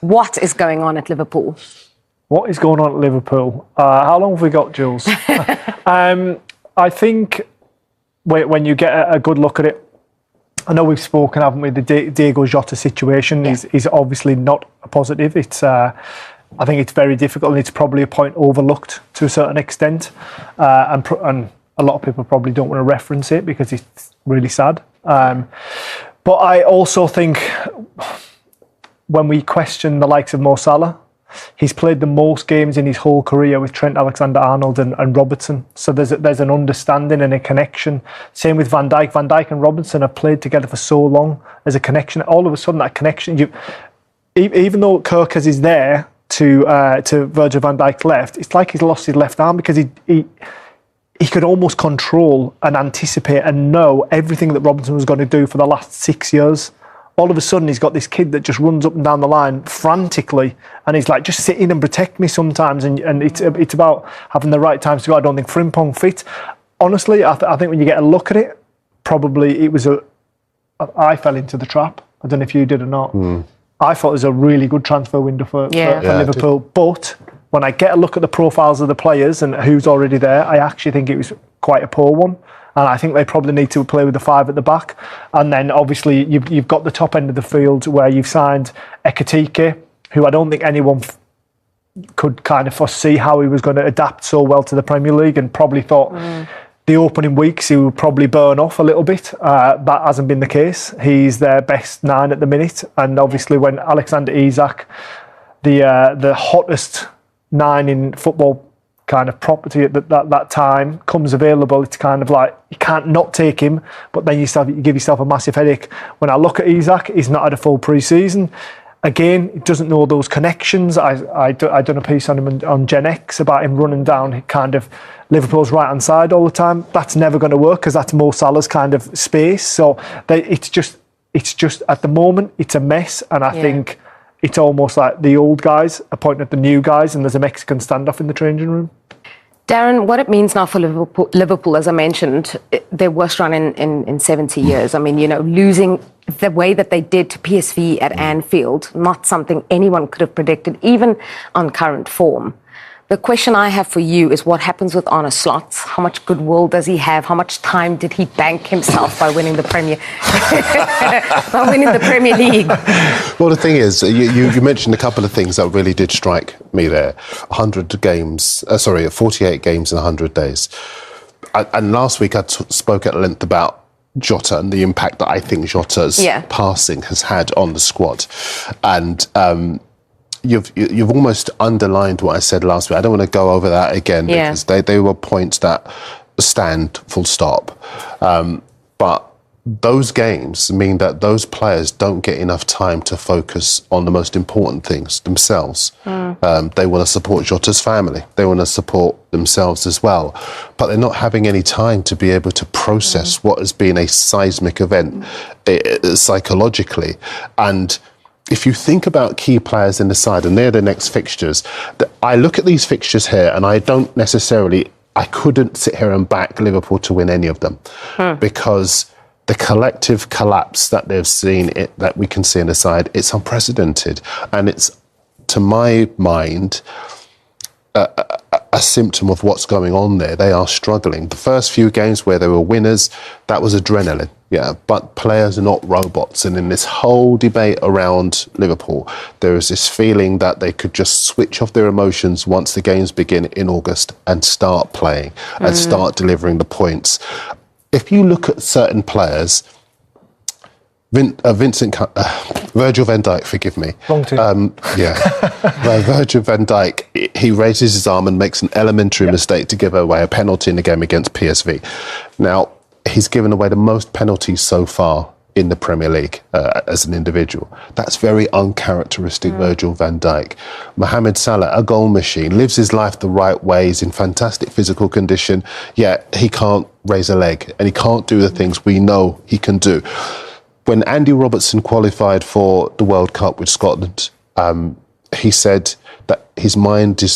What is going on at Liverpool? What is going on at Liverpool? How long have we got, Jules? I think when you get a good look at it, I know we've spoken, haven't we? The Diego Jota situation is obviously not a positive. It's I think it's very difficult, and it's probably a point overlooked to a certain extent, and a lot of people probably don't want to reference it because it's really sad. But I also think when we question the likes of Mo Salah, he's played the most games in his whole career with Trent Alexander-Arnold and Robertson. So there's an understanding and a connection. Same with Van Dijk. Van Dijk and Robertson have played together for so long. There's a connection. All of a sudden, that connection, even though Kirkers is there to Virgil van Dijk's left, it's like he's lost his left arm because he could almost control and anticipate and know everything that Robertson was going to do for the last 6 years. All of a sudden, he's got this kid that just runs up and down the line frantically, and he's like, just sit in and protect me sometimes. And it's about having the right times to go. I don't think Frimpong fit. Honestly, I think when you get a look at it, probably it was I fell into the trap. I don't know if you did or not. I thought it was a really good transfer window for Liverpool. But when I get a look at the profiles of the players and who's already there, I actually think it was quite a poor one. And I think they probably need to play with the five at the back. And then obviously you've got the top end of the field where you've signed Ekitike, who I don't think anyone could kind of foresee how he was going to adapt so well to the Premier League, and probably thought the opening weeks he would probably burn off a little bit. That hasn't been the case. He's their best 9 at the minute. And obviously when Alexander Isak, the hottest 9 in football kind of property at that time, comes available, it's kind of like you can't not take him, but then you give yourself a massive headache. When I look at Isak, he's not had a full pre-season. Again, he doesn't know those connections. I done a piece on him on Gen X about him running down kind of Liverpool's right-hand side all the time. That's never going to work because that's Mo Salah's kind of space. So it's just at the moment, it's a mess, and I think it's almost like the old guys are pointing at the new guys, and there's a Mexican standoff in the changing room. Darren, what it means now for Liverpool, as I mentioned, their worst run in 70 years. I mean, losing the way that they did to PSV at Anfield, not something anyone could have predicted, even on current form. The question I have for you is what happens with Arne Slot? How much goodwill does he have? How much time did he bank himself by winning the Premier League? Well, the thing is, you mentioned a couple of things that really did strike me there. 48 games in 100 days. And last week I spoke at length about Jota and the impact that I think Jota's passing has had on the squad. And You've almost underlined what I said last week. I don't want to go over that again because they were points that stand full stop. But those games mean that those players don't get enough time to focus on the most important things themselves. They want to support Jota's family. They want to support themselves as well. But they're not having any time to be able to process what has been a seismic event psychologically. And if you think about key players in the side, and they're the next fixtures, I look at these fixtures here and I couldn't sit here and back Liverpool to win any of them because the collective collapse that they've seen, that we can see in the side, it's unprecedented. And it's, to my mind, a symptom of what's going on there. They are struggling. The first few games where they were winners, that was adrenaline. But players are not robots. And in this whole debate around Liverpool, there is this feeling that they could just switch off their emotions once the games begin in August and start playing and start delivering the points. If you look at certain players, Virgil van Dijk, forgive me. Wrong team. Virgil van Dijk, he raises his arm and makes an elementary mistake to give away a penalty in the game against PSV. Now, he's given away the most penalties so far in the Premier League as an individual. That's very uncharacteristic Virgil van Dijk. Mohamed Salah, a goal machine, lives his life the right way. He's in fantastic physical condition, yet he can't raise a leg and he can't do the things we know he can do. When Andy Robertson qualified for the World Cup with Scotland, he said that his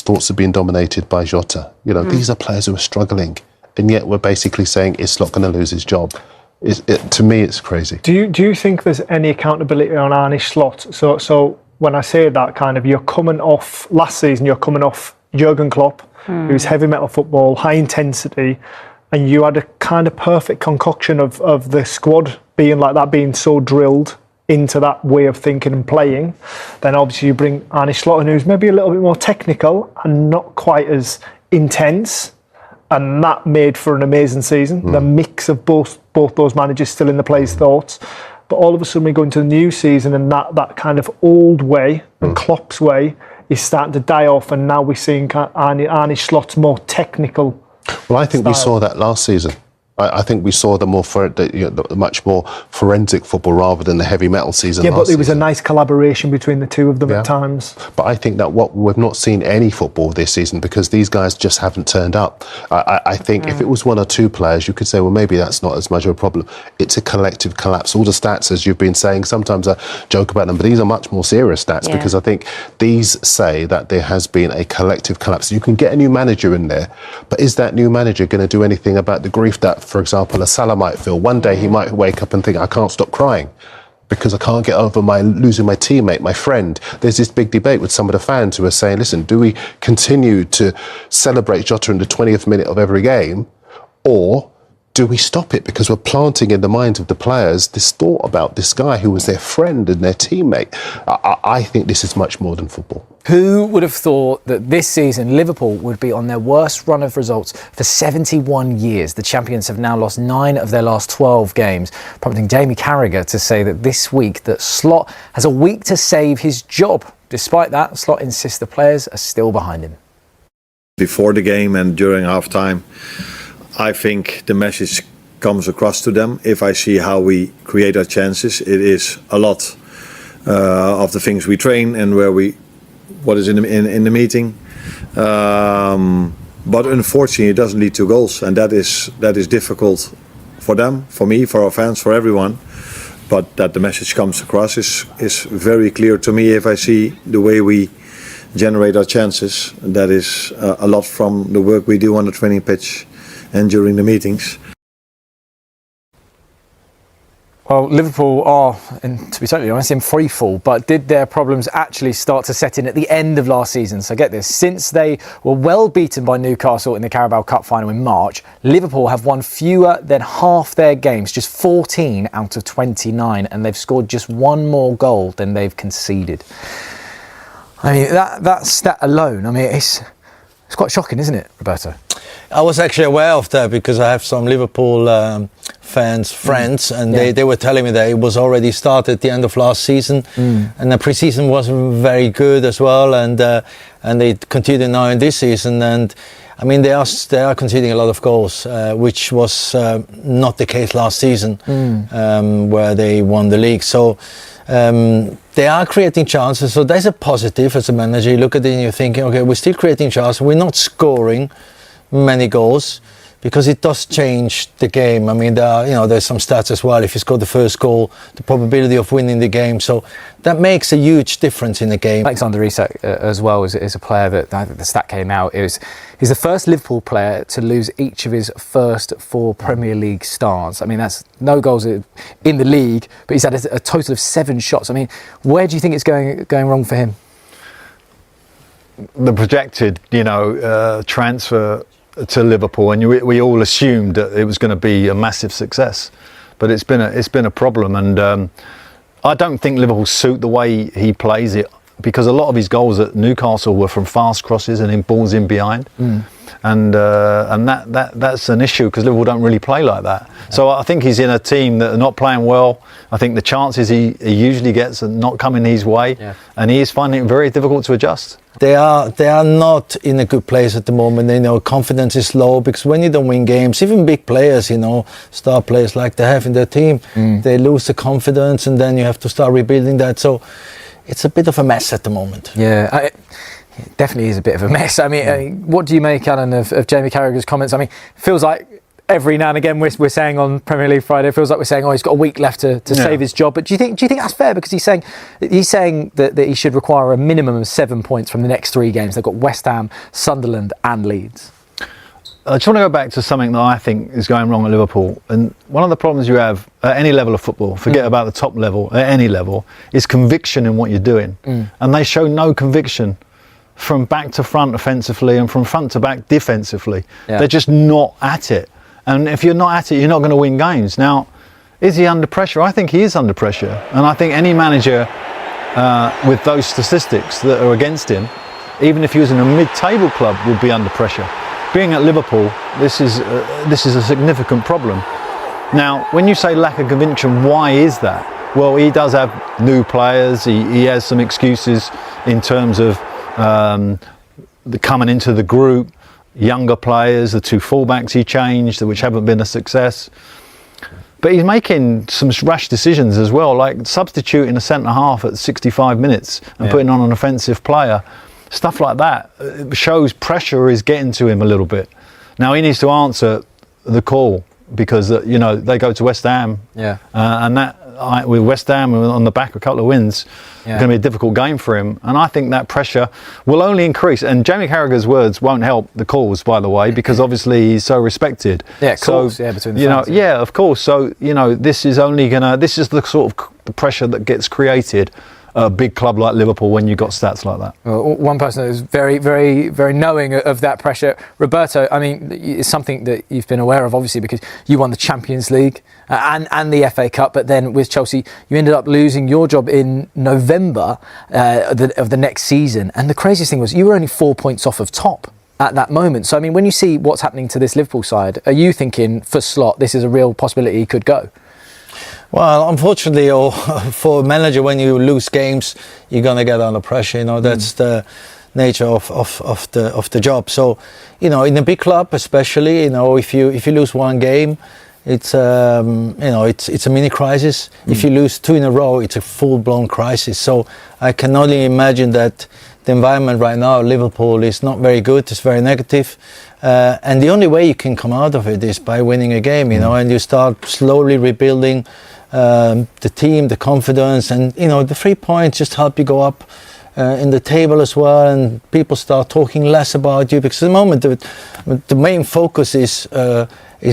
thoughts are being dominated by Jota. These are players who are struggling, and yet we're basically saying it's not going to lose his job. To me, it's crazy. Do you think there's any accountability on Arne Slot? So when I say that, kind of, you're coming off last season, you're coming off Jurgen Klopp, who's heavy metal football, high intensity, and you had a kind of perfect concoction of the squad being like that, being so drilled into that way of thinking and playing. Then obviously you bring Arne Slot in, who's maybe a little bit more technical and not quite as intense, and that made for an amazing season. The mix of both those managers still in the players' thoughts. But all of a sudden we go into the new season and that kind of old way and Klopp's way is starting to die off, and now we're seeing Arne Slot's more technical. Well, I think style. we saw that last season. I think we saw the much more forensic football rather than the heavy metal season. Yeah, but there was a nice collaboration between the two of them at times. But I think that we've not seen any football this season because these guys just haven't turned up. I think if it was one or two players, you could say, well, maybe that's not as much of a problem. It's a collective collapse. All the stats, as you've been saying, sometimes I joke about them, but these are much more serious stats because I think these say that there has been a collective collapse. You can get a new manager in there, but is that new manager going to do anything about the grief that, for example, a Salah might feel? One day he might wake up and think, I can't stop crying because I can't get over losing my teammate, my friend. There's this big debate with some of the fans who are saying, listen, do we continue to celebrate Jota in the 20th minute of every game, or do we stop it because we're planting in the minds of the players this thought about this guy who was their friend and their teammate? I think this is much more than football. Who would have thought that this season Liverpool would be on their worst run of results for 71 years? The champions have now lost 9 of their last 12 games, prompting Jamie Carragher to say that this week that Slot has a week to save his job. Despite that, Slot insists the players are still behind him. Before the game and during half-time, I think the message comes across to them. If I see how we create our chances, it is a lot of the things we train and what is in the meeting. But unfortunately, it doesn't lead to goals, and that is difficult for them, for me, for our fans, for everyone. But that the message comes across is very clear to me. If I see the way we generate our chances, that is a lot from the work we do on the training pitch and during the meetings. Well, Liverpool are, and to be totally honest, in free fall, but did their problems actually start to set in at the end of last season? So get this, since they were well beaten by Newcastle in the Carabao Cup final in March, Liverpool have won fewer than half their games, just 14 out of 29, and they've scored just one more goal than they've conceded. I mean, that stat alone, I mean, it's quite shocking, isn't it, Roberto? I was actually aware of that because I have some Liverpool friends, and they were telling me that it was already started at the end of last season, and the pre-season wasn't very good as well, and they continued now in this season, and I mean they are conceding a lot of goals, which was not the case last season, where they won the league. So they are creating chances, so there's a positive as a manager. You look at it and you're thinking, okay, we're still creating chances, we're not scoring many goals, because it does change the game. I mean, there's some stats as well. If you score the first goal, the probability of winning the game. So that makes a huge difference in the game. Alexander Isak as well is a player that the stat came out. He's the first Liverpool player to lose each of his first 4 Premier League starts. I mean, that's no goals in the league, but he's had a total of 7 shots. I mean, where do you think it's going wrong for him? The projected, transfer to Liverpool, and we all assumed that it was going to be a massive success, but it's been a problem, and I don't think Liverpool suit the way he plays it, because a lot of his goals at Newcastle were from fast crosses and in balls in behind, and that's an issue because Liverpool don't really play like that. So I think he's in a team that are not playing well. I think the chances he usually gets are not coming his way, and he is finding it very difficult to adjust. They are not in a good place at the moment. They know confidence is low, because when you don't win games, even big players, star players like they have in their team, they lose the confidence, and then you have to start rebuilding that. So it's a bit of a mess at the moment. Yeah, it definitely is a bit of a mess. I mean, what do you make, Alan, of Jamie Carragher's comments? I mean, it feels like every now and again we're saying on Premier League Friday, it feels like we're saying, he's got a week left to save his job. But do you think that's fair? Because he's saying that he should require a minimum of 7 points from the next 3 games. They've got West Ham, Sunderland and Leeds. I just want to go back to something that I think is going wrong at Liverpool. And one of the problems you have at any level of football, forget about the top level, at any level, is conviction in what you're doing. And they show no conviction from back to front offensively and from front to back defensively. Yeah. They're just not at it. And if you're not at it, you're not going to win games. Now, is he under pressure? I think he is under pressure. And I think any manager with those statistics that are against him, even if he was in a mid-table club, would be under pressure. Being at Liverpool, this is a significant problem. Now, when you say lack of conviction, why is that? Well, he does have new players. He has some excuses in terms of coming into the group, younger players, the 2 fullbacks he changed, which haven't been a success. But he's making some rash decisions as well, like substituting a centre-half at 65 minutes and putting on an offensive player. Stuff like that shows pressure is getting to him a little bit. Now he needs to answer the call because they go to West Ham, and that with West Ham on the back of a couple of wins, it's going to be a difficult game for him. And I think that pressure will only increase. And Jamie Carragher's words won't help the cause, by the way, because obviously he's so respected. Between the fans. Of course. So this is the sort of the pressure that gets created. A big club like Liverpool when you've got stats like that. Well, one person that is very, very, very knowing of that pressure, Roberto, I mean, it's something that you've been aware of, obviously, because you won the Champions League and the FA Cup, but then with Chelsea, you ended up losing your job in November of the next season. And the craziest thing was you were only 4 points off of top at that moment. So, I mean, when you see what's happening to this Liverpool side, are you thinking, for Slot, this is a real possibility he could go? Well, unfortunately, for a manager, when you lose games, you're gonna get under pressure. That's the nature of the job. So, in a big club, especially, if you lose one game, it's a mini crisis. If you lose 2 in a row, it's a full-blown crisis. So I can only imagine that the environment right now at Liverpool is not very good. It's very negative. And the only way you can come out of it is by winning a game, and you start slowly rebuilding the team, the confidence, and the 3 points just help you go up in the table as well, and people start talking less about you, because at the moment the main focus is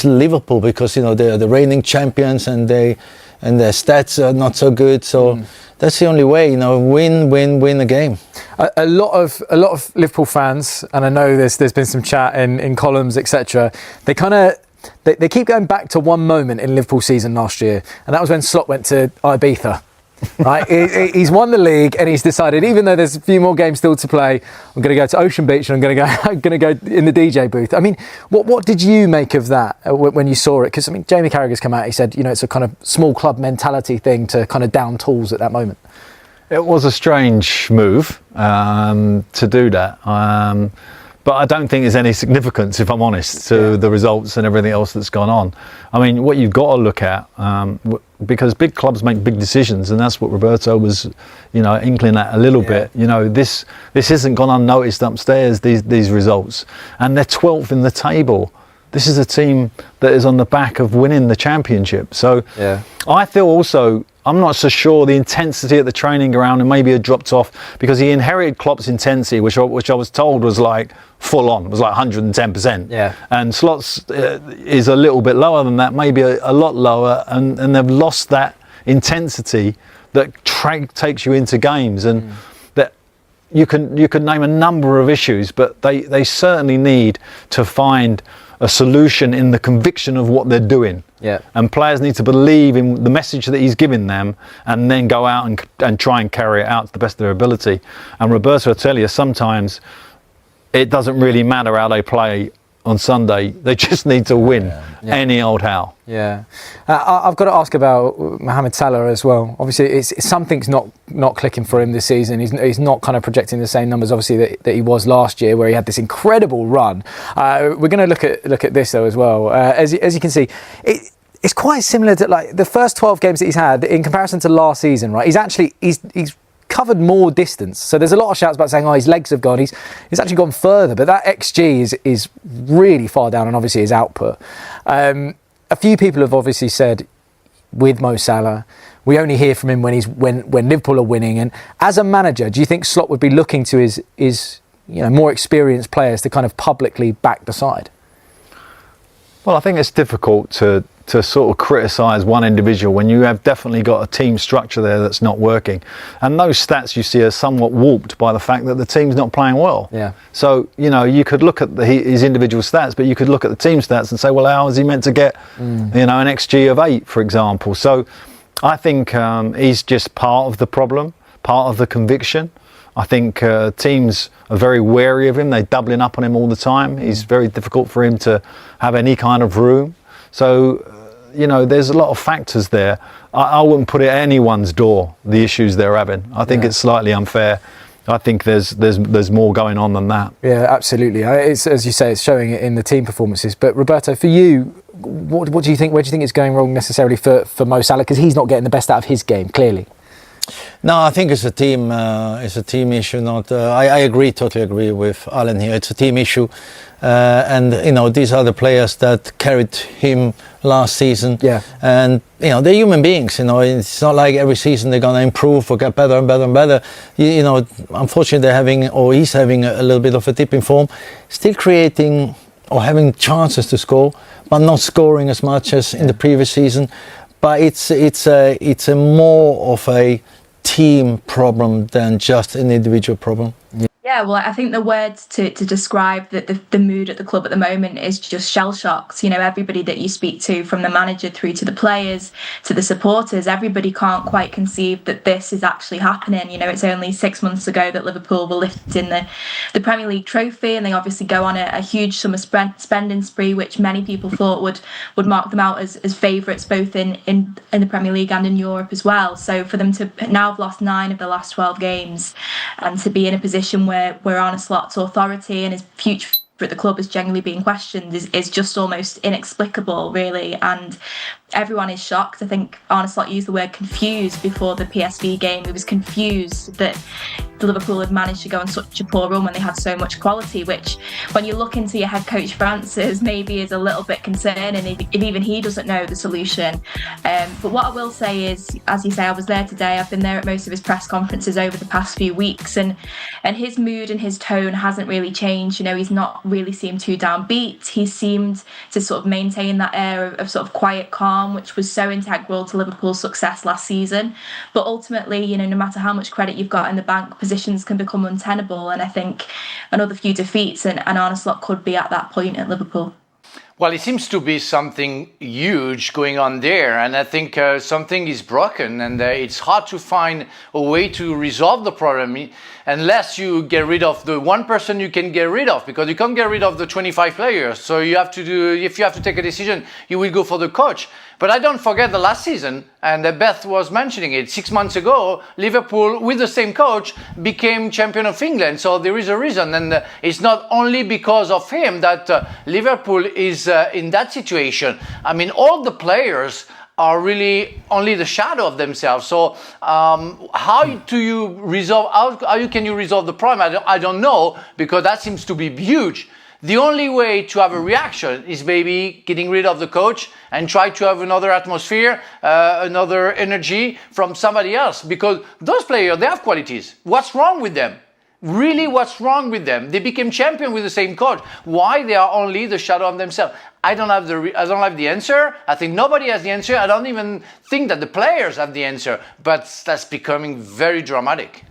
Liverpool, because they're the reigning champions and their stats are not so good. So that's the only way, win a game. A lot of Liverpool fans, and I know there's been some chat in columns, etc. They keep going back to one moment in Liverpool season last year, and that was when Slot went to Ibiza. Right, he's won the league, and he's decided, even though there's a few more games still to play, I'm going to go to Ocean Beach and I'm going to go in the DJ booth. I mean, what did you make of that when you saw it? Because Jamie Carragher's come out. He said, it's a kind of small club mentality thing to kind of down tools at that moment. It was a strange move to do that. But I don't think there's any significance, if I'm honest, to the results and everything else that's gone on. I mean, what you've got to look at, because big clubs make big decisions, and that's what Roberto was, inkling at a little bit. This hasn't gone unnoticed upstairs, these results. And they're 12th in the table. This is a team that is on the back of winning the championship. So I feel also, I'm not so sure the intensity at the training ground and maybe it dropped off, because he inherited Klopp's intensity, which I was told was like full on, it was like 110%. Yeah. And Slot's is a little bit lower than that, maybe a lot lower, and they've lost that intensity that takes you into games. And that you can name a number of issues, but they certainly need to find a solution in the conviction of what they're doing. Yeah. And players need to believe in the message that he's giving them, and then go out and try and carry it out to the best of their ability. And Roberto, I tell you, sometimes it doesn't really matter how they play on Sunday. They just need to win any old how. Yeah. I've got to ask about Mohamed Salah as well. Obviously, it's something's not clicking for him this season. He's not kind of projecting the same numbers, obviously, that he was last year, where he had this incredible run. We're going to look at this though as well. As you can see, it's quite similar to like the first 12 games that he's had in comparison to last season. Right? He's covered more distance. So there's a lot of shouts about saying, his legs have gone. He's actually gone further, but that XG is really far down, and obviously his output. A few people have obviously said, with Mo Salah, we only hear from him when Liverpool are winning. And as a manager, do you think Slot would be looking to his more experienced players to kind of publicly back the side? Well, I think it's difficult to sort of criticise one individual when you have definitely got a team structure there that's not working. And those stats you see are somewhat warped by the fact that the team's not playing well. Yeah. So, you know, you could look at his individual stats, but you could look at the team stats and say, well, how is he meant to get, you know, an XG of 8, for example? So I think he's just part of the problem, part of the conviction. I think teams are very wary of him. They're doubling up on him all the time. He's very difficult for him to have any kind of room. So, you know, there's a lot of factors there. I wouldn't put it at anyone's door, the issues they're having. I think it's slightly unfair. I think there's more going on than that. Yeah, absolutely. It's, as you say, it's showing it in the team performances. But Roberto, for you, what do you think? Where do you think it's going wrong necessarily for Mo Salah? Because he's not getting the best out of his game, clearly. No, I think it's a team. It's a team issue. Not. I totally agree with Alan here. It's a team issue, and you know these are the players that carried him last season. Yeah. And you know they're human beings. You know it's not like every season they're gonna improve or get better and better and better. You know, unfortunately he's having a little bit of a dip in form, still creating or having chances to score, but not scoring as much as in the previous season. But it's a more of a team problem than just an individual problem. Yeah, well, I think the words to describe the mood at the club at the moment is just shell-shocked. You know, everybody that you speak to, from the manager through to the players, to the supporters, everybody can't quite conceive that this is actually happening. You know, it's only 6 months ago that Liverpool were lifting the Premier League trophy, and they obviously go on a huge summer spending spree, which many people thought would mark them out as favourites both in the Premier League and in Europe as well. So for them to now have lost 9 of the last 12 games and to be in a position where Arne Slot's authority and his future at the club is genuinely being questioned is just almost inexplicable, really. And everyone is shocked. I think Arne Slot used the word confused before the PSV game. He was confused that Liverpool had managed to go on such a poor run when they had so much quality, which when you look into your head coach Francis maybe is a little bit concerning if even he doesn't know the solution. But what I will say is, as you say, I was there today. I've been there at most of his press conferences over the past few weeks, and his mood and his tone hasn't really changed. You know, he's not really seemed too downbeat. He seemed to sort of maintain that air of sort of quiet calm, which was so integral to Liverpool's success last season. But ultimately, you know, no matter how much credit you've got in the bank, positions can become untenable. And I think another few defeats and Arne Slot could be at that point at Liverpool. Well, it seems to be something huge going on there, and I think something is broken, and it's hard to find a way to resolve the problem unless you get rid of the one person you can get rid of, because you can't get rid of the 25 players. So you have to if you have to take a decision, you will go for the coach. But I don't forget the last season, and Beth was mentioning it, 6 months ago, Liverpool, with the same coach, became champion of England. So there is a reason, and it's not only because of him that Liverpool is in that situation. I mean, all the players are really only the shadow of themselves. So how can you resolve the problem? I don't know, because that seems to be huge. The only way to have a reaction is maybe getting rid of the coach and try to have another atmosphere, another energy from somebody else, because those players, they have qualities. What's wrong with them? Really, what's wrong with them? They became champion with the same coach. Why they are only the shadow of themselves? I don't have the answer. I think nobody has the answer. I don't even think that the players have the answer. But that's becoming very dramatic.